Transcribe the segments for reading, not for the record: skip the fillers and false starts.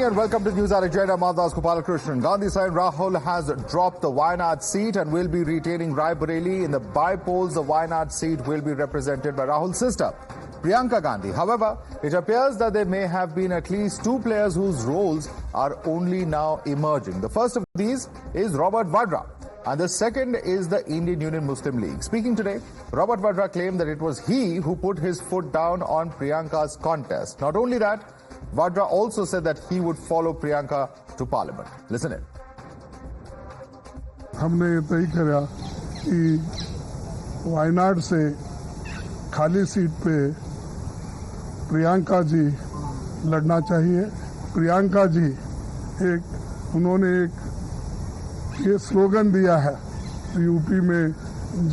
and welcome to Newshour Agenda. Madhavdas GK. Gandhi side Rahul has dropped the Wayanad seat and will be retaining Raebareli. In the bypolls, the Wayanad seat will be represented by Rahul's sister, Priyanka Gandhi. However, it appears that there may have been at least two players whose roles are only now emerging. The first of these is Robert Vadra, and the second is the Indian Union Muslim League. Speaking today, Robert Vadra claimed that it was he who put his foot down on Priyanka's contest. Not only that, Vadra also said that he would follow Priyanka to Parliament. Listen in. हमने ये तय किया कि वायनाड से खाली seat पे प्रियंका जी लड़ना चाहिए। प्रियंका जी उन्होंने ये स्लोगन दिया है यूपी में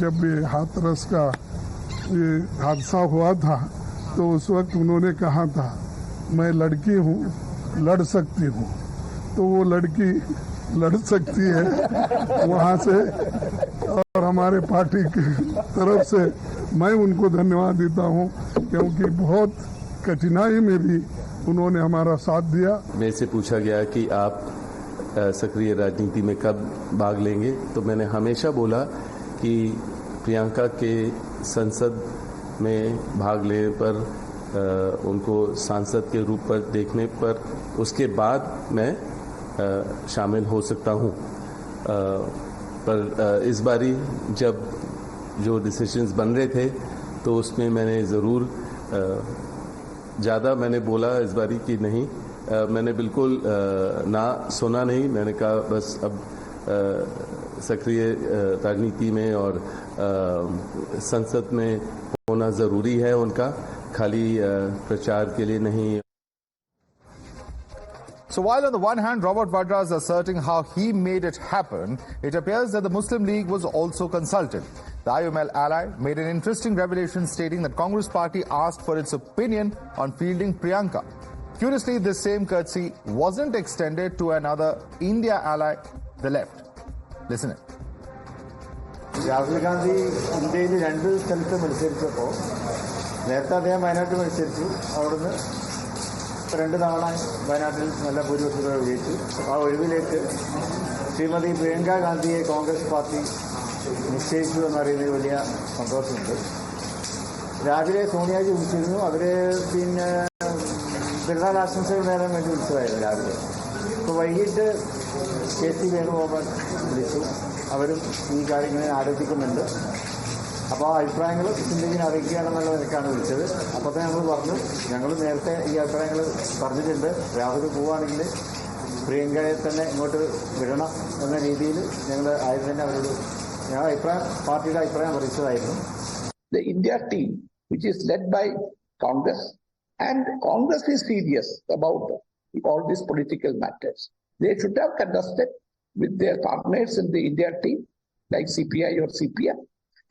जब ये हाथरस का ये हादसा हुआ था तो उस वक्त उन्होंने कहा था मैं लड़की हूँ लड़ सकती हूँ, तो वो लड़की लड़ सकती है वहाँ से, और हमारे पार्टी की तरफ से मैं उनको धन्यवाद देता हूँ क्योंकि बहुत कठिनाई में भी उन्होंने हमारा साथ दिया। मेरे से पूछा गया कि आप सक्रिय राजनीति में कब भाग लेंगे, तो मैंने हमेशा बोला कि प्रियंका के संसद में भाग लेने पर उनको सांसद के रूप पर देखने पर उसके बाद मैं शामिल हो सकता हूं। पर इस बारी जब जो डिसीजंस बन रहे थे तो उसमें मैंने ज़रूर ज़्यादा मैंने बोला इस बारी कि नहीं, मैंने बिल्कुल ना सुना नहीं। मैंने कहा बस अब सक्रिय राजनीति में और संसद में होना ज़रूरी है उनका, खाली प्रचार के लिए नहीं। So while on the one hand Robert Vadra is asserting how he made it happen, it appears that the Muslim League was also consulted. The IML ally made an interesting revelation stating that Congress party asked for its opinion on fielding Priyanka. Curiously, this same courtesy wasn't extended to another India ally, the left. Listen in. Rahul Gandhi ഇന്ത്യയിൽ രണ്ട് സ്ഥലത്ത് മത്സരിച്ചപ്പോൾ നേരത്തെ അദ്ദേഹം വയനാട്ടിൽ മത്സരിച്ചു, അവിടുന്ന് രണ്ട് തവണ വയനാട്ടിൽ നല്ല ഭൂരിപക്ഷത്തോടെ വിജയിച്ചു. ആ ഒഴിവിലേക്ക് ശ്രീമതി പ്രിയങ്ക ഗാന്ധിയെ കോൺഗ്രസ് പാർട്ടി നിശ്ചയിച്ചു എന്നറിയുന്നതിൽ വലിയ സന്തോഷമുണ്ട്. രാവിലെ സോണിയാജി വിളിച്ചിരുന്നു, അവര് പിന്നെ പെരുന്നാൾ ആശംസകൾ നേരാൻ വേണ്ടി വിളിച്ചതായിരുന്നു രാവിലെ. ഇപ്പോൾ വൈകിട്ട് KC വേണുഗോപാൽ വിളിച്ചു, അവരും ഈ കാര്യങ്ങളെ ആലോചിക്കുന്നുണ്ട്. അപ്പോൾ ആ അഭിപ്രായങ്ങൾ ചിന്തകിനെ അറിയിക്കുകയാണെന്നുള്ള നിലയ്ക്കാണ് വിളിച്ചത്. അപ്പോൾ തന്നെ ഞങ്ങൾ പറഞ്ഞു, ഞങ്ങൾ നേരത്തെ ഈ അഭിപ്രായങ്ങൾ പറഞ്ഞിട്ടുണ്ട്, രാഹുൽ പോവുകയാണെങ്കിൽ പ്രിയങ്കയെ തന്നെ ഇങ്ങോട്ട് വിടണം എന്ന രീതിയിൽ ഞങ്ങൾ ആദ്യം തന്നെ അവരോട് ഞങ്ങളുടെ അഭിപ്രായം, പാർട്ടിയുടെ അഭിപ്രായം അറിയിച്ചതായിരുന്നു. The India team, which is led by Congress, and Congress is serious about all these political matters. They should have contested with their partners in the India team, like CPI or CPM,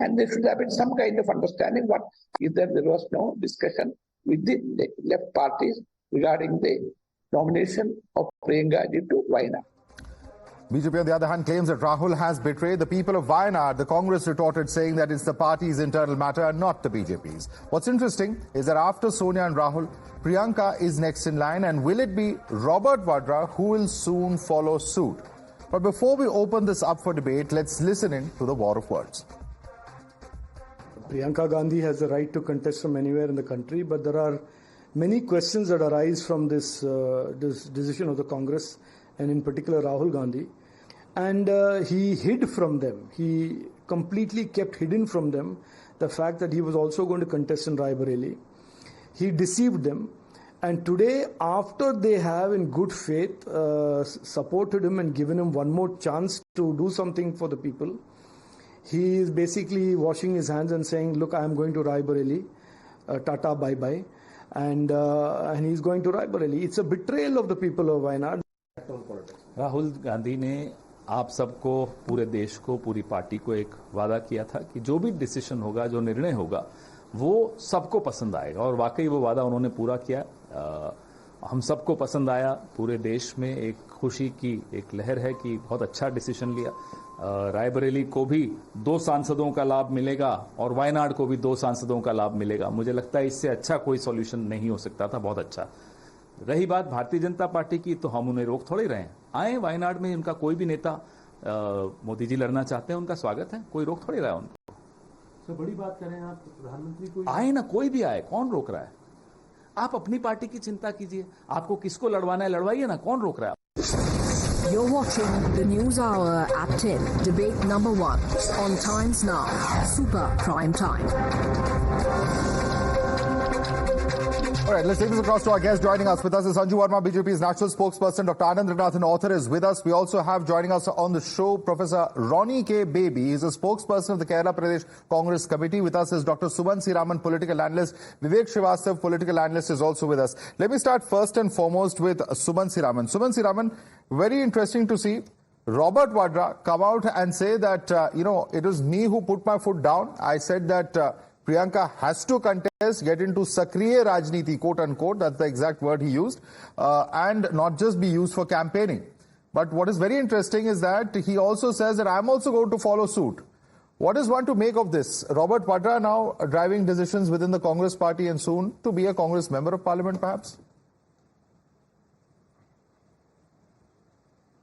and there should have been some kind of understanding what either there was no discussion with the left parties regarding the nomination of Priyanka to Wayanad. BJP, on the other hand, claims that Rahul has betrayed the people of Wayanad. The Congress retorted, saying that it's the party's internal matter and not the BJP's. What's interesting is that after Sonia and Rahul, Priyanka is next in line, and will it be Robert Vadra who will soon follow suit? But before we open this up for debate, let's listen in to the war of words. Priyanka Gandhi has the right to contest from anywhere in the country, but there are many questions that arise from this decision of the Congress, and in particular Rahul Gandhi. And he hid from them. He completely kept hidden from them the fact that he was also going to contest in Raebareli. He deceived them. And today, after they have in good faith supported him and given him one more chance to do something for the people, he is basically washing his hands and saying, look, I am going to Raebareli, tata, bye-bye. And he's going to Raebareli. It's a betrayal of the people of Wayanad. Rahul Gandhi ने आप सबको, पूरे देश को, पूरी party को एक वादा किया था कि जो भी डिसीजन होगा, जो निर्णय होगा, वो सबको पसंद आएगा, और वाकई वो वादा उन्होंने पूरा किया। हम सबको पसंद आया। पूरे देश में एक खुशी की एक लहर है कि बहुत अच्छा डिसीजन लिया। रायबरेली को भी 2 सांसदों का लाभ मिलेगा और वायनाड को भी 2 सांसदों का लाभ मिलेगा। मुझे लगता है इससे अच्छा कोई सॉल्यूशन नहीं हो सकता था। बहुत अच्छा। रही बात भारतीय जनता पार्टी की, तो हम उन्हें रोक थोड़े रहे हैं। आए वायनाड में, उनका कोई भी नेता मोदी जी लड़ना चाहते हैं, उनका स्वागत है, कोई रोक थोड़े रहा है उनको। तो बड़ी बात करें आप, प्रधानमंत्री को आए ना, कोई भी आए, कौन रोक रहा है? आप अपनी पार्टी की चिंता कीजिए, आपको किसको लड़वाना है लड़वाइए ना, कौन रोक रहा है? You're watching the News Hour at 10, debate number 1 on Times Now, Super Prime Time. All right, let's take this across to our guest. Joining us with us is Sanju Verma, BJP's national spokesperson. Dr. Anand Raghunathan, author, is with us. We also have joining us on the show Professor Ronnie K. Baby. He's a spokesperson of the Kerala Pradesh Congress Committee. With us is Dr. Subansi Raman, political analyst. Vivek Srivastav, political analyst, is also with us. Let me start first and foremost with Subansi Raman. Subansi Raman, very interesting to see Robert Vadra come out and say that, it was me who put my foot down. I said that Priyanka has to contest, get into Sakriya Rajniti, quote unquote, that's the exact word he used, and not just be used for campaigning. But what is very interesting is that he also says that I'm also going to follow suit. What is one to make of this? Robert Vadra now driving decisions within the Congress party and soon to be a Congress member of parliament perhaps?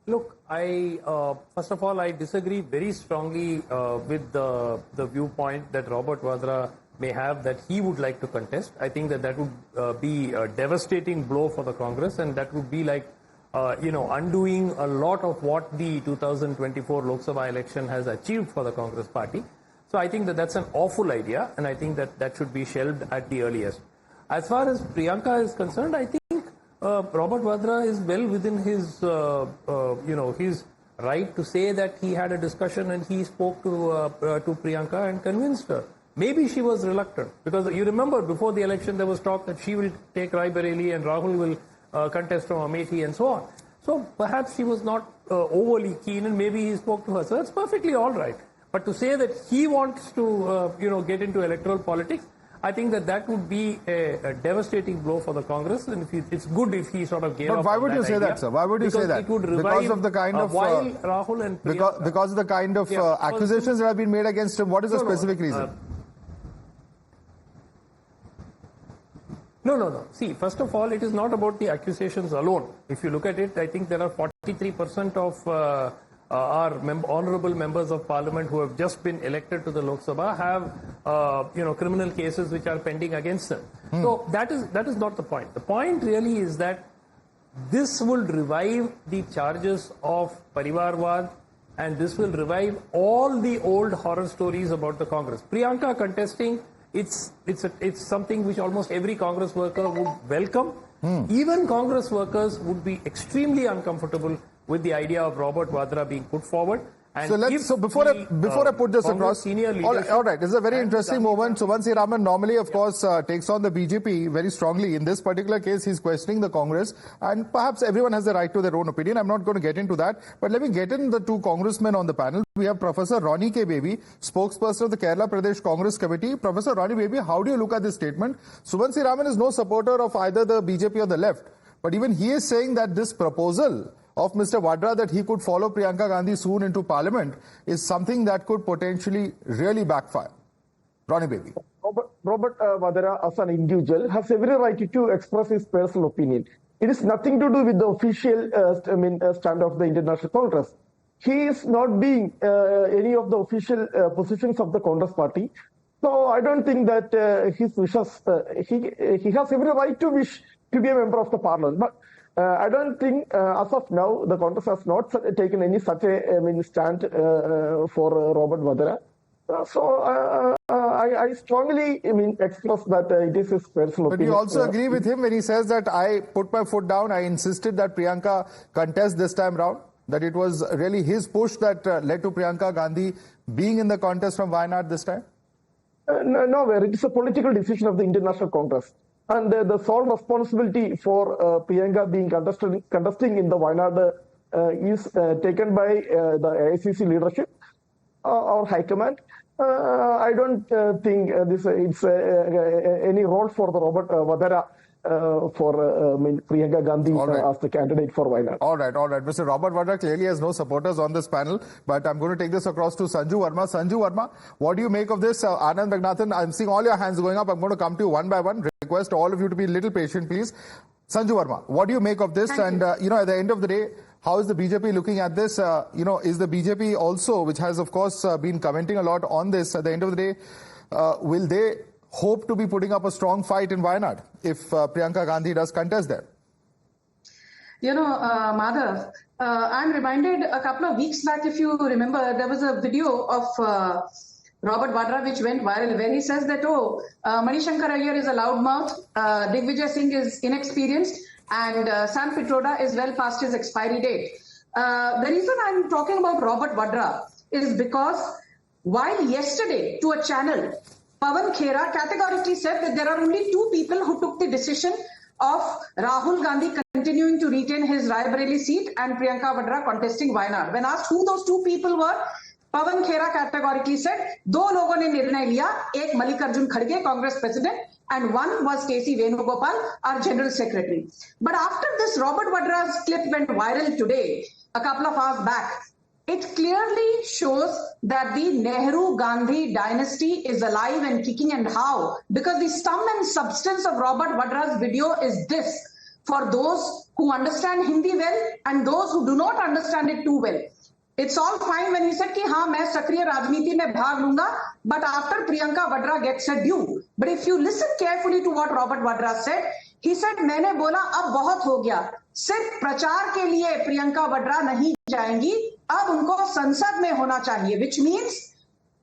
Look, first of all, I disagree very strongly with the viewpoint that Robert Vadra may have, that he would like to contest. I think that would be a devastating blow for the Congress, and that would be like, undoing a lot of what the 2024 Lok Sabha election has achieved for the Congress party. So I think that that's an awful idea, and I think that should be shelved at the earliest. As far as Priyanka is concerned, I think Robert Vadra is well within his, his right to say that he had a discussion and he spoke to Priyanka and convinced her. Maybe she was reluctant, because you remember before the election there was talk that she will take Raebareli and Rahul will contest from Amethi and so on. So perhaps she was not overly keen, and maybe he spoke to her. So that's perfectly all right. But to say that he wants to, get into electoral politics, I think that would be a devastating blow for the Congress, and it's good if he sort of gave up. But why would you say that, sir? Why would you say that? It would revive, because of the kind of while Rahul and Priyanka, because of the kind of accusations that have been made against him. What is the specific reason? No. See, first of all, it is not about the accusations alone. If you look at it, I think there are 43% of our honourable members of parliament who have just been elected to the Lok Sabha have, criminal cases which are pending against them. So that is not the point. The point really is that this will revive the charges of Parivarwad, and this will revive all the old horror stories about the Congress. Priyanka contesting, it's something which almost every Congress worker would welcome. Even Congress workers would be extremely uncomfortable with the idea of Robert Vadra being put forward. And so before I put this across, all right, this is a very interesting moment. Subansi Raman normally, of course, takes on the BJP very strongly. In this particular case, he's questioning the Congress, and perhaps everyone has the right to their own opinion. I'm not going to get into that, but let me get in the two congressmen on the panel. We have Professor Ronnie K. Baby, spokesperson of the Kerala Pradesh Congress Committee. Professor Ronnie Baby, how do you look at this statement? Subansi Raman is no supporter of either the BJP or the left, but even he is saying that this proposal of Mr. Vadra that he could follow Priyanka Gandhi soon into parliament is something that could potentially really backfire. Ronnie Baby. Robert Vadra, as an individual, has every right to express his personal opinion. It is nothing to do with the official stand of the International Congress. He is not being any of the official positions of the Congress party. So I don't think that his wishes, he has every right to wish to be a member of the parliament. But I don't think, as of now, the Congress has not taken any such a stand for Robert Vadra. So I strongly express that it is his personal opinion. But you also agree with him when he says that I put my foot down, I insisted that Priyanka contest this time round, that it was really his push that led to Priyanka Gandhi being in the contest from Wayanad this time? Nowhere. It is a political decision of the International Congress. And the sole responsibility for Priyanka being contesting in the Wayanad is taken by the AICC leadership or High Command. I don't think it's any role for the Robert Vadra for Priyanka Gandhi as the candidate for Wayanad. All right. Mr. Robert Vadra clearly has no supporters on this panel, but I'm going to take this across to Sanju Verma. Sanju Verma, what do you make of this? Anand Raghunathan, I'm seeing all your hands going up. I'm going to come to you one by one. Request all of you to be a little patient, please. Sanju Verma, what do you make of this? And, at the end of the day, how is the BJP looking at this? Is the BJP also, which has, of course, been commenting a lot on this, at the end of the day, will they hope to be putting up a strong fight in Wayanad if Priyanka Gandhi does contest there? Madhav, I'm reminded a couple of weeks back, if you remember, there was a video of Robert Vadra which went viral where he says that, Manishankar Iyer is a loudmouth, Digvijay Singh is inexperienced, and Sam Pitroda is well past his expiry date. The reason I'm talking about Robert Vadra is because while yesterday to a channel, Pawan Khera categorically said that there are only two people who took the decision of Rahul Gandhi continuing to retain his Raebareli seat and Priyanka Vadra contesting Wayanad. When asked who those two people were, Pawan Khera categorically said, दो लोगों ने निर्णय लिया, एक मल्लिकार्जुन खड़गे, Congress president, and one was K.C. Venugopal, our general secretary. But after this Robert Vadra's clip went viral today, a couple of hours back, it clearly shows that the Nehru-Gandhi dynasty is alive and kicking, and how? Because the sum and substance of Robert Vadra's video is this, for those who understand Hindi well and those who do not understand it too well. It's all fine when he said कि हाँ मैं सक्रिय राजनीति में भाग लूंगा, but after Priyanka Vadra gets a due. But if you listen carefully to what Robert Vadra said, he said मैंने बोला अब बहुत हो गया, सिर्फ प्रचार के लिए प्रियंका वड्रा नहीं जाएंगी, अब उनको संसद में होना चाहिए, which means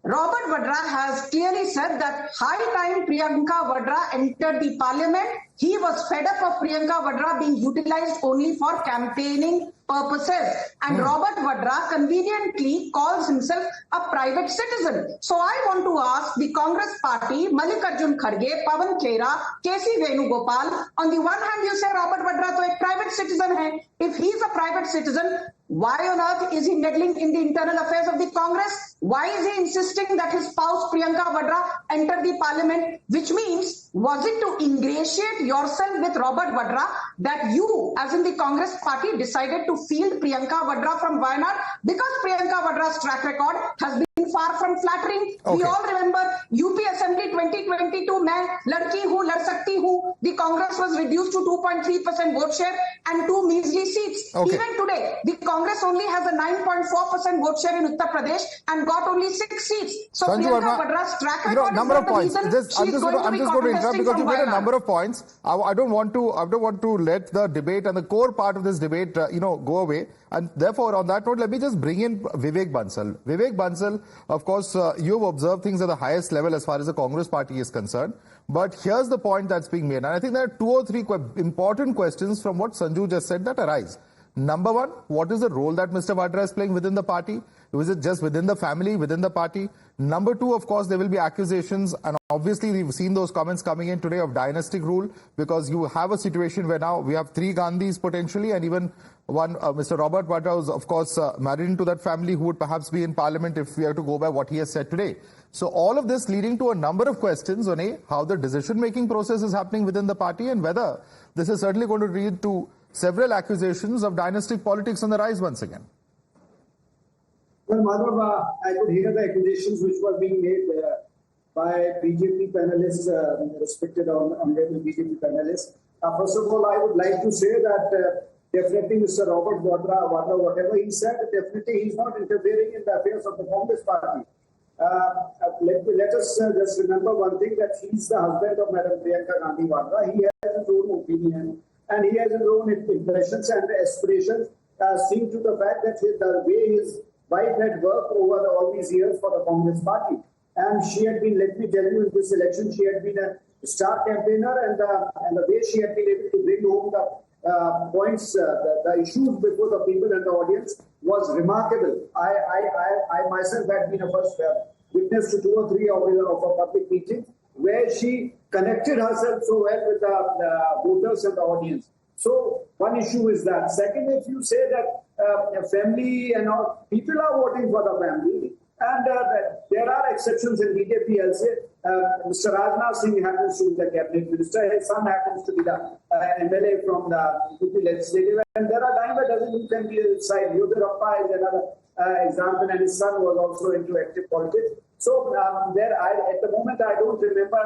Robert Vadra has clearly said that high time Priyanka Vadra entered the parliament. He was fed up of Priyanka Vadra being utilized only for campaigning purposes. And Robert Vadra conveniently calls himself a private citizen. So I want to ask the Congress party, Mallikarjun Kharge, Pawan Khera, K.C. Venugopal, on the one hand you say Robert Vadra to a private citizen hai. If he's a private citizen, why on earth is he meddling in the internal affairs of the Congress? Why is he insisting that his spouse Priyanka Vadra enter the parliament? Which means, was it to ingratiate yourself with Robert Vadra that you, as in the Congress party, decided to field Priyanka Vadra from Wayanad? Because Priyanka Vadra's track record has been far from flattering. Okay. We all remember UP Assembly 2022, main ladki hu, lad sakti hu. The Congress was reduced to 2.3% vote share and 2 measly seats. Okay. Even today, the Congress only has a 9.4% vote share in Uttar Pradesh and got only 6 seats. So Sanju Priyanka Vadra's track record number is of not points. the reason I'm just going to interrupt because you made a number of points. I don't want to let the debate and the core part of this debate, go away. And therefore, on that note, let me just bring in Vivek Bansal. Vivek Bansal, of course, you've observed things at the highest level as far as the Congress party is concerned. But here's the point that's being made. And I think there are 2 or 3 important questions from what Sanju just said that arise. Number one, what is the role that Mr. Vadra is playing within the party? Is it just within the family, within the party? Number 2, of course, there will be accusations, and obviously we've seen those comments coming in today of dynastic rule, because you have a situation where now we have 3 Gandhis potentially, and even one, Mr. Robert Vadra is, of course, married into that family, who would perhaps be in parliament if we have to go by what he has said today. So all of this leading to a number of questions on how the decision-making process is happening within the party, and whether this is certainly going to lead to several accusations of dynastic politics on the rise once again. Well, Madhav, I could hear the accusations which were being made by BJP panelists, respected honorable BJP panelists. First of all, I would like to say that definitely Mr. Robert Vadra, whatever he said, definitely he's not interfering in the affairs of the Congress party. Let us just remember one thing, that he's the husband of Madam Priyanka Gandhi Vadra. He has his own opinion and he has his own impressions and aspirations, seen to the fact that the way his wife had worked over all these years for the Congress party. And she had been, let me tell you, in this election, she had been a star campaigner, and the way she had been able to bring home the points, the issues before the people and the audience was remarkable. I myself had been a first witness to 2 or 3 of a public meeting where she connected herself so well with the voters and the audience. So one issue is that. Second, if you say that family and all, people are voting for the family, and there are exceptions in BJP. I'll say Mr. Rajnath Singh happens to be the cabinet minister. His son happens to be the MLA from the UP legislative, and there are dime a dozen who can be inside. Yudhirappa is another example, and his son was also into active politics. So at the moment, I don't remember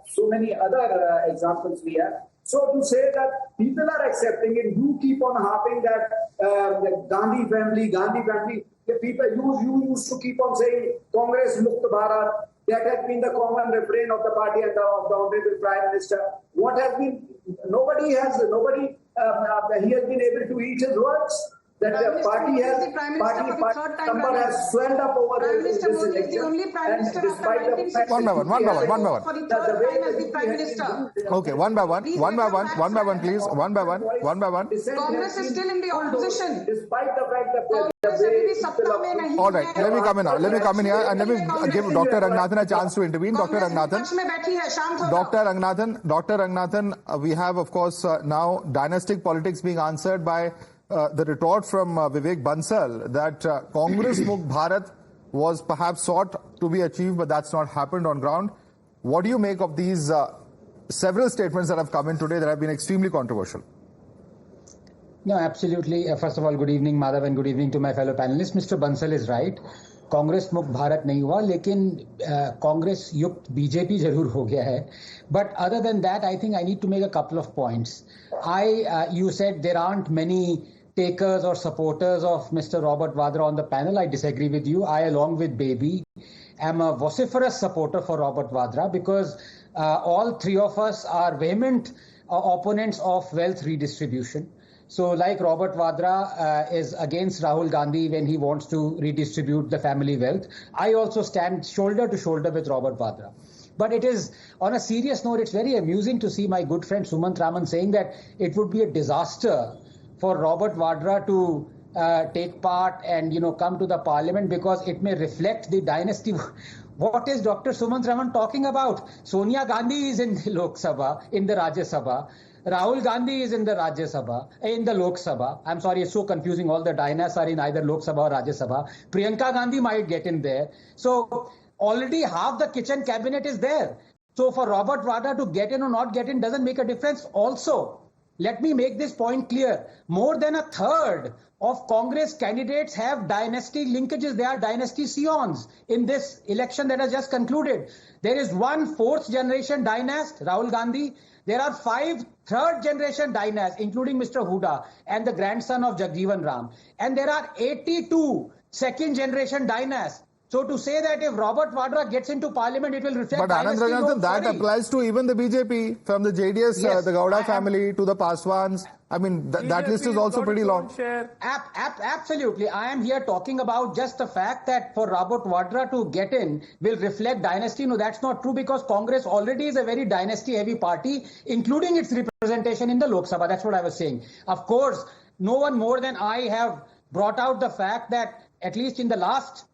so many other examples we have. So to say that people are accepting it, you keep on harping that the Gandhi family, the people, you used to keep on saying Congress Mukt Bharat. That has been the common refrain of the party and of the Honorable Prime Minister. What has been, he has been able to eat his words. That the party has number has swelled up over this election. And despite the fact one by one. For the third time as the Prime Minister. Okay, one by one, please. One by one. Congress is still in the opposition. Despite the fact that all right, let me come in here and let me give Dr. Ranganathan a chance to intervene. Dr. Ranganathan, we have, of course, now dynastic politics being answered by the retort from Vivek Bansal that Congress Mukh Bharat was perhaps sought to be achieved, but that's not happened on ground. What do you make of these several statements that have come in today that have been extremely controversial? No, absolutely. First of all, good evening, Madhav, and good evening to my fellow panelists. Mr. Bansal is right. Congress मुक्त भारत नहीं हुआ, लेकिन कांग्रेस युक्त BJP जरूर हो गया है. But other than that, I think I need to make a couple of points. You said there aren't many takers or supporters of Mr. Robert Vadra on the panel. I disagree with you. I, along with Baby, am a vociferous supporter for Robert Vadra because all three of us are vehement opponents of wealth redistribution. So like Robert Vadra is against Rahul Gandhi when he wants to redistribute the family wealth, I also stand shoulder to shoulder with Robert Vadra. But it is, on a serious note, it's very amusing to see my good friend Sumant Raman saying that it would be a disaster for Robert Vadra to take part and, come to the parliament because it may reflect the dynasty. What is Dr. Sumant Raman talking about? Sonia Gandhi is in the Lok Sabha, in the Rajya Sabha. Rahul Gandhi is in the Rajya Sabha, in the Lok Sabha. I'm sorry, it's so confusing. All the dynasts are in either Lok Sabha or Rajya Sabha. Priyanka Gandhi might get in there. So already half the kitchen cabinet is there. So for Robert Vadra to get in or not get in doesn't make a difference. Also, let me make this point clear. More than a third of Congress candidates have dynasty linkages. They are dynasty scions in this election that has just concluded. There is one fourth generation dynast, Rahul Gandhi. There are 5 third generation dynasts, including Mr. Huda and the grandson of Jagjeevan Ram. And there are 82 second generation dynasts. So to say that if Robert Vadra gets into parliament, it will reflect But Anand Ranganathan, that applies to even the BJP, from the JDS, yes, the Gowda family to the Paswans. I mean, that list is also pretty long. Absolutely. I am here talking about just the fact that for Robert Vadra to get in will reflect dynasty. No, that's not true because Congress already is a very dynasty-heavy party, including its representation in the Lok Sabha. That's what I was saying. Of course, no one more than I have brought out the fact that at least in the last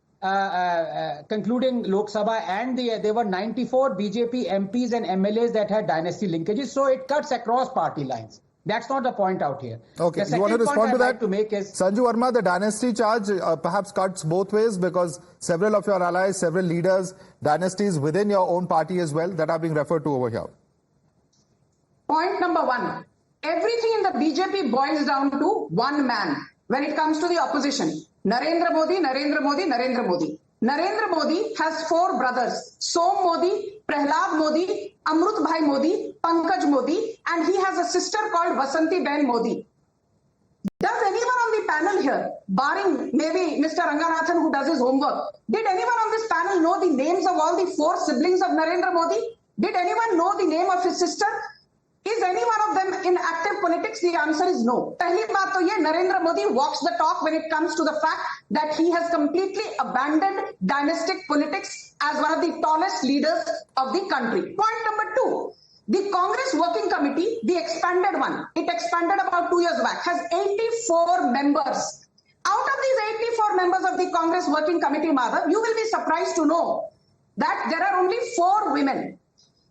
concluding Lok Sabha and there were 94 BJP MPs and MLAs that had dynasty linkages. So it cuts across party lines. That's not the point out here. Okay, the you want to respond to that? Like to make is Sanju Verma, the dynasty charge perhaps cuts both ways because several of your allies, several leaders, dynasties within your own party as well that are being referred to over here. Point number 1. Everything in the BJP boils down to one man when it comes to the opposition. Narendra Modi, Narendra Modi, Narendra Modi. Narendra Modi has 4 brothers, Som Modi, Prahlad Modi, Amrut Bhai Modi, Pankaj Modi, and he has a sister called Vasanti Ben Modi. Does anyone on the panel here, barring maybe Mr. Ranganathan who does his homework, did anyone on this panel know the names of all the 4 siblings of Narendra Modi? Did anyone know the name of his sister? Is any one of them in active politics? The answer is no. Pehli baat to ye, Narendra Modi walks the talk when it comes to the fact that he has completely abandoned dynastic politics as one of the tallest leaders of the country. Point number 2. The Congress Working Committee, the expanded one, it expanded about 2 years back, has 84 members. Out of these 84 members of the Congress Working Committee, Madhav, you will be surprised to know that there are only 4 women.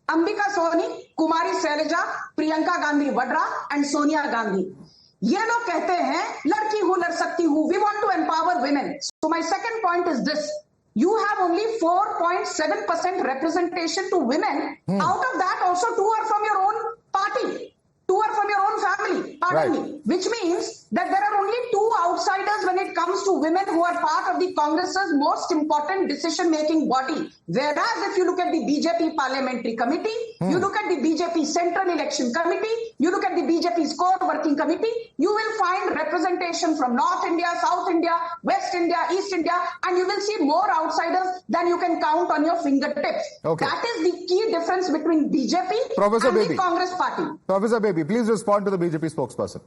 Ambika Soni, Kumari Sailaja, Priyanka Gandhi Vadra and Sonia Gandhi. ये लोग कहते हैं लड़की हूं लड़ सकती हूं. We want to empower women. So my second point is this. You have only 4.7% representation to women. Out of that, also 2 are from your own party. Two are from your own family, pardon me, which means that there are only two outsiders when it comes to women who are part of the Congress's most important decision-making body. Whereas if you look at the BJP Parliamentary Committee, you look at the BJP Central Election Committee, you look at the BJP's Core Working Committee, you will find representation from North India, South India, West India, East India, and you will see more outsiders than you can count on your fingertips. Okay. That is the key difference between BJP Professor and Baby. the Congress party. Professor Baby, please respond to the BJP spokesperson.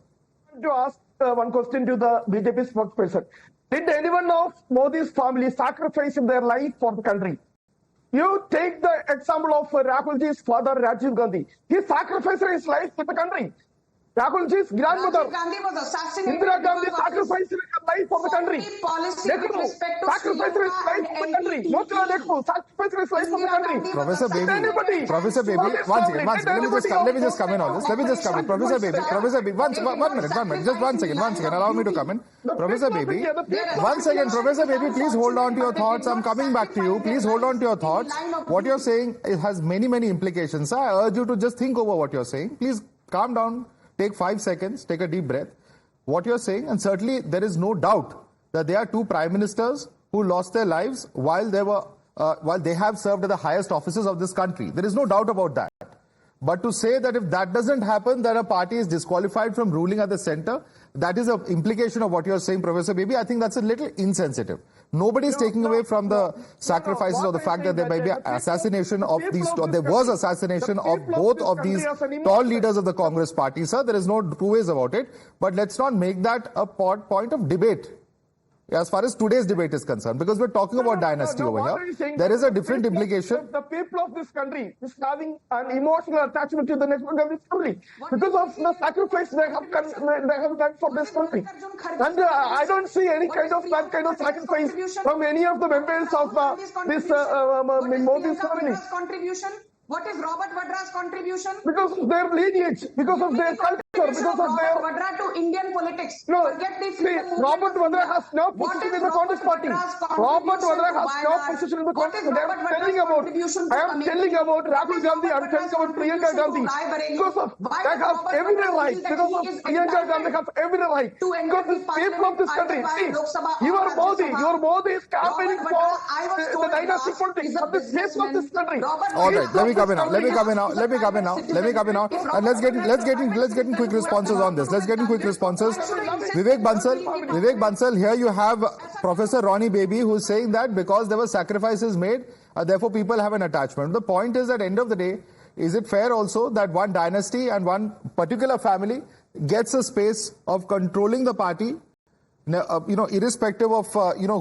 To ask one question to the BJP spokesperson. Did anyone of Modi's family sacrifice their life for the country? You take the example of Rahulji's father, Rajiv Gandhi. He sacrificed his life for the country. Rahulji's grandmother, Rajiv Gandhi was assassinated. Indira Gandhi sacrificed her life for the country. Nehru sacrificed his life for the country. Motilal Nehru sacrificed his life for the country. Professor Baby, Professor Baby, one second. Let me just come in on this. Let me just come in. Professor Baby, one minute. Just one second. Allow me to come in. Professor Baby, 1 second. Professor Baby, please hold on to your thoughts. I'm coming back to you. Please hold on to your thoughts. What you're saying has many implications. I urge you to just think over what you're saying. Please calm down. Take 5 seconds, take a deep breath. What you're saying, and certainly there is no doubt that there are two prime ministers who lost their lives while they have served at the highest offices of this country. There is no doubt about that. But to say that if that doesn't happen, then a party is disqualified from ruling at the center, that is an implication of what you're saying, Professor Baby. I think that's a little insensitive. Nobody is taking away from the sacrifices or the fact that there may be assassination of these, or there was assassination of both of these tall leaders of the Congress party, sir. There is no two ways about it. But let's not make that a point of debate as far as today's debate is concerned, because we're talking about dynasty over here. There is a different implication. The people of this country is having an emotional attachment to the next one of this country because of the sacrifice they have done for this country. And I don't see any kind of that kind of sacrifice from any of the members of this Modi's family. What is Robert Vadra's contribution? Because of their lineage, because of their culture, because of their... Robert Vadra to Indian politics. No, see, Robert Vadra has no position in the Congress party. Robert Vadra has no position in the Congress party. I am telling about Rahul Gandhi, I am telling about Priyanka Gandhi. Because of, they have every right, because of Priyanka Gandhi has every right. Because the people of this country, see, your Modi is campaigning for the dynastic politics of the people of this country. All right, let me come in now. And let's get in quick responses on this. Vivek Bansal, here you have Professor Ronnie Baby, who is saying that because there were sacrifices made, therefore people have an attachment. The point is, at the end of the day, is it fair also that one dynasty and one particular family gets a space of controlling the party, irrespective of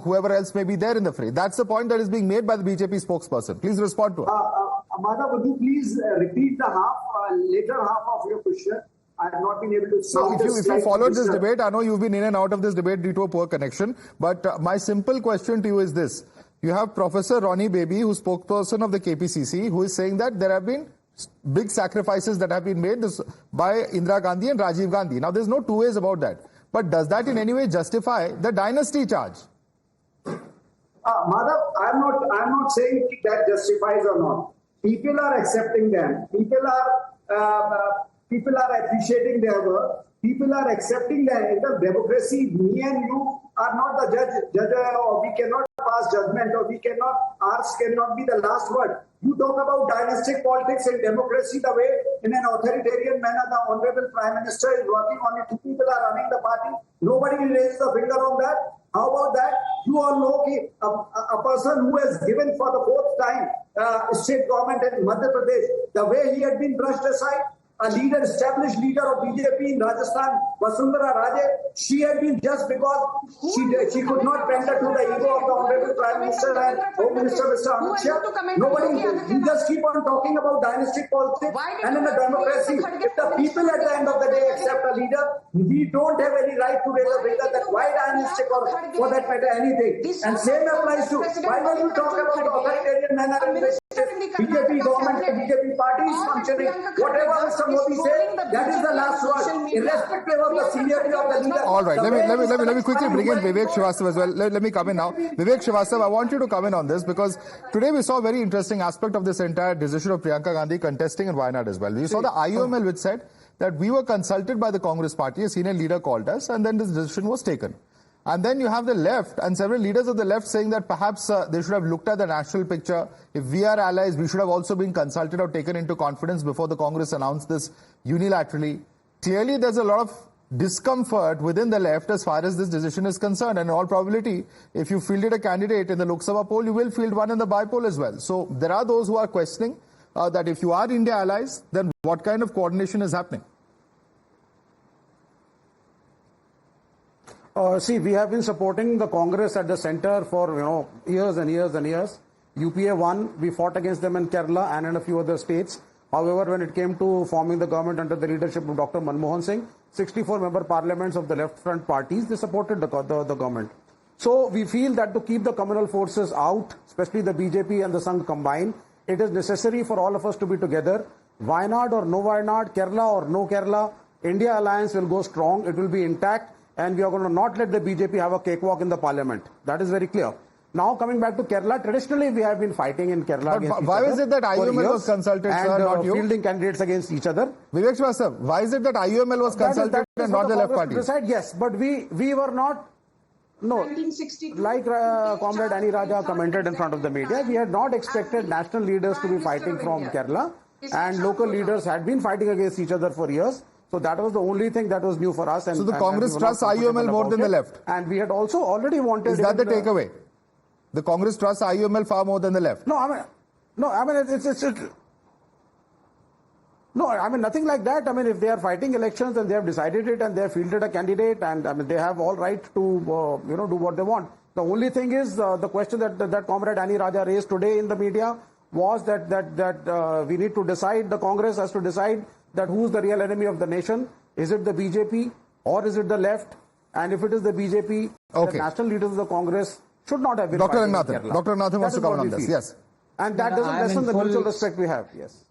whoever else may be there in the fray? That's the point that is being made by the BJP spokesperson. Please respond to it. Madhav, would you please repeat the later half of your question? I have not been able to see. So if you followed this debate, I know you've been in and out of this debate due to a poor connection, but my simple question to you is this. You have Professor Ronnie Baby, who's spokesperson of the KPCC, who is saying that there have been big sacrifices that have been made by Indira Gandhi and Rajiv Gandhi. Now, there's no two ways about that. But does that in any way justify the dynasty charge? Madhav, I'm not saying that justifies or not. People are accepting them. People are appreciating their work. People are accepting that in the democracy, me and you are not the judge, or we cannot pass judgment, or ours cannot be the last word. You talk about dynastic politics in democracy the way in an authoritarian manner the Honorable Prime Minister is working on it. Two people are running the party. Nobody will raise the finger on that. How about that? You all know a person who has given for the fourth time state government in Madhya Pradesh, the way he had been brushed aside, established leader of BJP in Rajasthan, Vasundhara Raje, she had been just because she could not pander to the ego of the Honorable Prime Minister and Home Minister Mr. Amit Shah. Nobody, you just keep on talking about dynastic politics, and in a democracy, if the people at the end of the day accept a leader, we don't have any right to raise a finger that why dynastic or for that matter anything. And same applies to why don't you talk about the authoritarian manner in which BJP government, the BJP party is functioning. Whatever Mr. Modi said, that is the last word, irrespective of the seniority of the leader. All right, let me quickly bring in Vivek Srivastava as well. Let me come in now. Vivek Srivastava, I want you to come in on this because today we saw a very interesting aspect of this entire decision of Priyanka Gandhi contesting in Wayanad as well. We saw the IUML which said that we were consulted by the Congress party, a senior leader called us, and then this decision was taken. And then you have the left and several leaders of the left saying that perhaps they should have looked at the national picture. If we are allies, we should have also been consulted or taken into confidence before the Congress announced this unilaterally. Clearly, there's a lot of discomfort within the left as far as this decision is concerned. And in all probability, if you fielded a candidate in the Lok Sabha poll, you will field one in the bypoll as well. So there are those who are questioning that if you are India allies, then what kind of coordination is happening? See, we have been supporting the Congress at the center for years and years and years. UPA won. We fought against them in Kerala and in a few other states. However, when it came to forming the government under the leadership of Dr. Manmohan Singh, 64 member parliaments of the left front parties, they supported the government. So we feel that to keep the communal forces out, especially the BJP and the Sangh combined, it is necessary for all of us to be together. Wayanad or no Wayanad, Kerala or no Kerala, India alliance will go strong. It will be intact. And we are going to not let the BJP have a cakewalk in the parliament. That is very clear. Now coming back to Kerala, traditionally we have been fighting in Kerala against each other. Why is it that IUML was consulted, sir, not you? Fielding candidates against each other. Vivek Srivastava, why is it that IUML was consulted and not the left party? Yes, but we were not. No, like Comrade Ani Raja commented in front of the media, we had not expected national leaders to be fighting from Kerala, and local leaders had been fighting against each other for years. So that was the only thing that was new for us. And, so the Congress trusts IUML more than the left? And we had also already wanted... Is that the takeaway? The Congress trusts IUML far more than the left? No, I mean, nothing like that. I mean, if they are fighting elections and they have decided it and they have fielded a candidate, and I mean, they have all right to, do what they want. The only thing is the question that Comrade Ani Raja raised today in the media was that we need to decide, the Congress has to decide that who's the real enemy of the nation. Is it the BJP or is it the left? And if it is the BJP, the national leaders of the Congress should not have been Dr. fighting Ranganathan. in Kerala. Dr. Ranganathan wants to comment on this. Yes. And that doesn't lessen the mutual respect we have. Yes.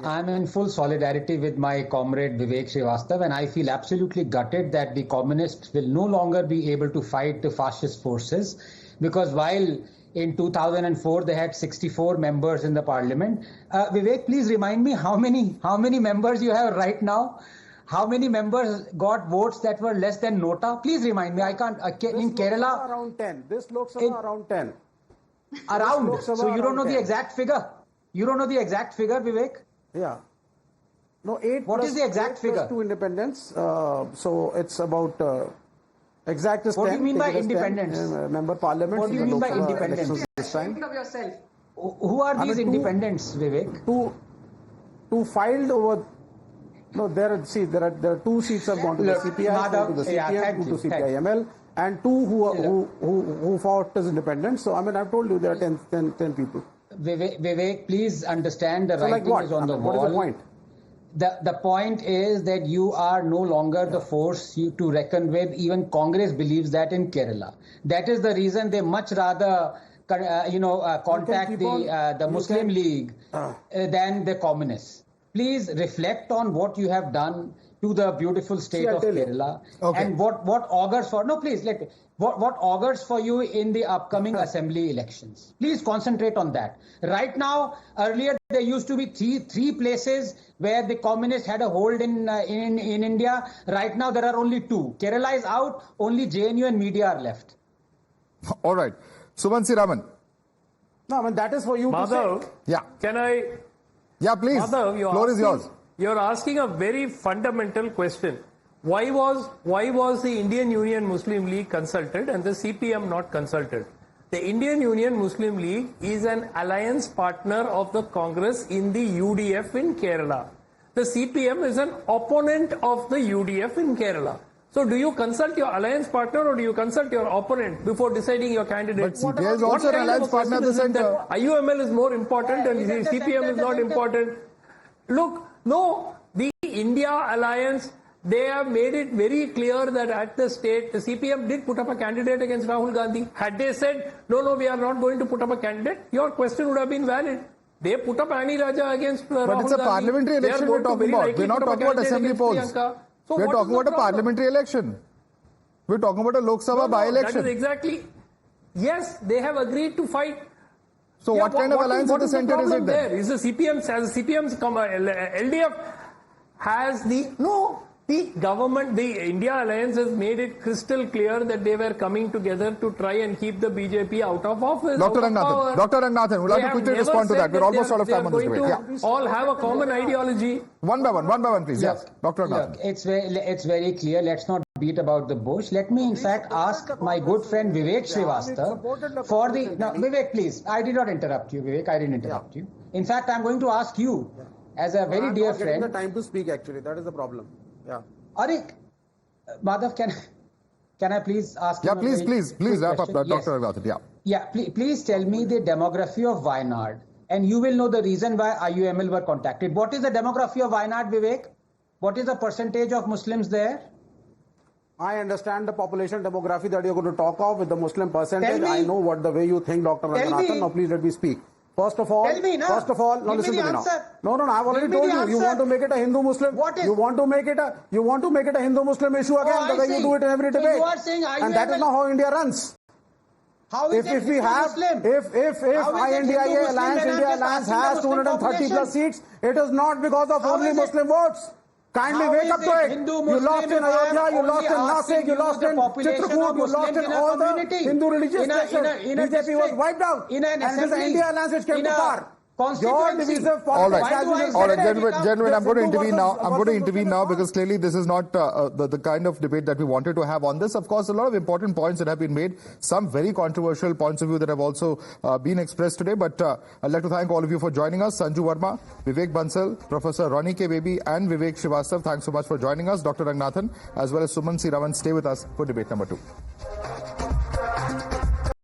I'm in full solidarity with my comrade Vivek Srivastava, and I feel absolutely gutted that the communists will no longer be able to fight the fascist forces, because while in 2004 they had 64 members in the parliament. Vivek, please remind me how many members you have right now? How many members got votes that were less than Nota? Please remind me. I can't. In Kerala, around 10. This Lok Sabha around 10. Around. So you don't know the exact figure. You don't know the exact figure, Vivek? Yeah. No, 8. What is the exact figure? 2 independents. So it's about. Exact is 10. What do you mean by independence? Member parliament. What do you mean by independence? Who are these independents, Vivek? Two filed over. No, there are 2 seats have gone to the CPI, 2 to the CPM, 2 to CPI-ML, and 2 who fought as independents. So I mean, I've told you there are 10 people. Vivek, please understand the writing is on the wall. What is the point? The point is that you are no longer the force to reckon with. Even Congress believes that in Kerala. That is the reason they much rather, contact the Muslim League than the communists. Please reflect on what you have done to the beautiful state of Kerala and what augurs for. No, please what augurs for you in the upcoming assembly elections. Please concentrate on that. Right now, earlier there used to be three places where the communists had a hold in India. Right now there are only 2. Kerala is out. Only JNU and media are left. All right, Sumansi Raman. No, I mean that is for you to say. Yeah. Can I? Yeah, please. Madhav, floor is yours. You're asking a very fundamental question. Why was the Indian Union Muslim League consulted and the CPM not consulted? The Indian Union Muslim League is an alliance partner of the Congress in the UDF in Kerala. The CPM is an opponent of the UDF in Kerala. So do you consult your alliance partner or do you consult your opponent before deciding your candidate? But CPI is also an alliance partner at the center. IUML is more important and the CPM is not important. Look, no, the India alliance, they have made it very clear that at the state, the CPM did put up a candidate against Rahul Gandhi. Had they said, no, we are not going to put up a candidate, your question would have been valid. They put up Ani Raja against Rahul Gandhi. But it's a parliamentary election we're talking about. We're not talking about assembly polls. So we're talking about a parliamentary election. We're talking about a Lok Sabha by-election. That is exactly. Yes, they have agreed to fight. So what kind of alliance at the center is it then? Is the CPM, LDF, has the government, the India Alliance has made it crystal clear that they were coming together to try and keep the BJP out of office. Dr. Ranganathan, would like to quickly respond to that. We're almost out of time on this debate. Yeah. All have a common ideology. One by one, please. Yes, Dr. Ranganathan. Look, it's very clear. Let's not beat about the bush. Let me, in fact, ask my good friend Vivek Srivastava for the... No, Vivek, please. I did not interrupt you, Vivek. I didn't interrupt you. In fact, I'm going to ask you, as a very dear friend... I'm not getting the time to speak, actually. That is the problem. Yeah. Arik, Madhav, can I please ask you? Yeah, please wrap up, Dr. Ranganathan. Yeah. Yeah, please tell me the demography of Wayanad, and you will know the reason why IUML were contacted. What is the demography of Wayanad, Vivek? What is the percentage of Muslims there? I understand the population demography that you're going to talk of with the Muslim percentage. I know what the way you think, Dr. Ranganathan. Now, please let me speak. First of all, now listen to me now. No, I've already told you. You want to make it a Hindu-Muslim. You want to make it a Hindu-Muslim issue again, the way you do it in every debate. And that is not how India runs. How is if INDIA Alliance has 230 plus seats, it is not because of only Muslim votes. Kindly wake up to it. You lost in Ayodhya, you lost in Nasik, you lost in Chitrakoot, you lost in all the Hindu religious sections. BJP was wiped out. And this is the India Alliance which came to power. Your divisive all right, gentlemen, I'm going to intervene now because clearly this is not the kind of debate that we wanted to have on this. Of course, a lot of important points that have been made, some very controversial points of view that have also been expressed today. But I'd like to thank all of you for joining us. Sanju Verma, Vivek Bansal, Professor Ronnie K. Baby and Vivek Srivastava, thanks so much for joining us. Dr. Ranganathan as well as Suman C. Ravan, stay with us for debate number 2.